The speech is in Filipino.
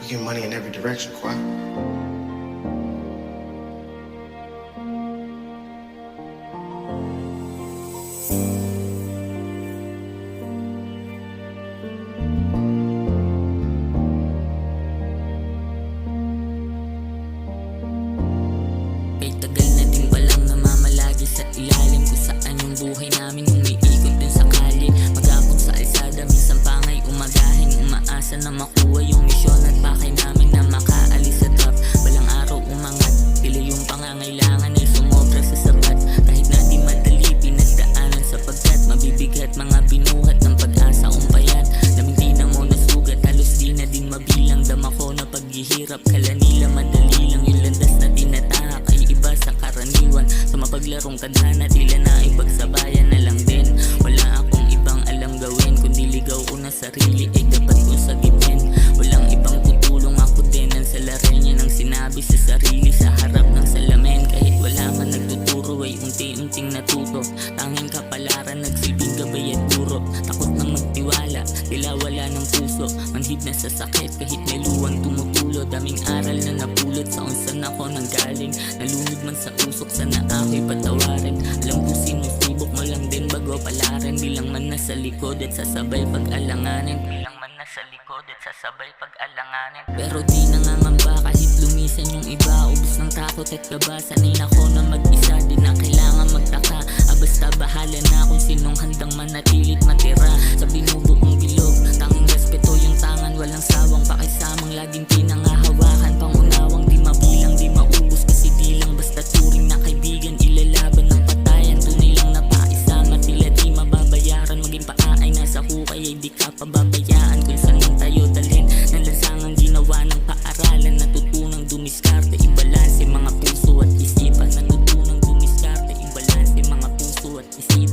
making money in every direction, Quad. Ay tagal na din palang namamalagi sa ilalim kung saan yung buhay namin umiikot dun sa kalye. Mag-abot sa alsada, minsan pangay umagahin, umaasa na makuha yung misyon at pakay namin na makaalis sa trap. Balang araw umangat, tila yung pangangailangan ay sumobra sa sapat. Kahit na di madali pinagdaanan sapagkat mabibigat mga binuhat ng pag-asa umpayat. Daming di na mo nasugat, halos di na din mabilang. Dama ko na paghihirap, kala nila madali lang yung landas na tinatahak ay iba sa karaniwan. Sa mapaglarong tadhana, tila na ipagsabayan na lang din. Wala akong ibang alam gawin, kundi ligaw ko na sarili ay dapat kong sagipin. Walang ibang tutulong, ako din ang salarin niya ng sinabi sa sarili sa harap ng salamin. Kahit wala man nagtuturo ay unti-unting natuto. Tanging kapalaran, nagsilbing gabay at guro. Takot nang magtiwala, tila wala ng puso. Manhid na sa sakit kahit may luwang tumutulo. Daming aral na napulot sa unsan ako nang galing. Nalunod man sa usok, sana ako'y patawarin. Alam ko sinusubok mo lang din bago palaran. Di lang man nasa likod at sasabay pag-alanganin. Di lang man nasa likod at sasabay pag-alanganin. Pero di nangangamba kahit lumisan yung iba. Ubus ng takot at kaba, sanay na ko na mag-isa. Di na kailangan magtaka, basta bahala na kung sinong handang manatilit matira sa binubuong bilog. Tanging respeto yung tangan, walang sawang pakisamang laging pinangahawakan. Pangunawang di mabilang, di maubos kasi di lang basta turing na kaibigan. Ilalaban ng patayan, tunay lang na paisama. Tila di mababayaran, maging paay nasa hukay ay di ka pababayaan. Kung saan man tayo dalhin, ng lansangang ginawa ng paaralan. Natutunang dumiskarte, ibalanse mga puso at isipan. Natutunang dumiskarte, ibalanse mga puso at isipan.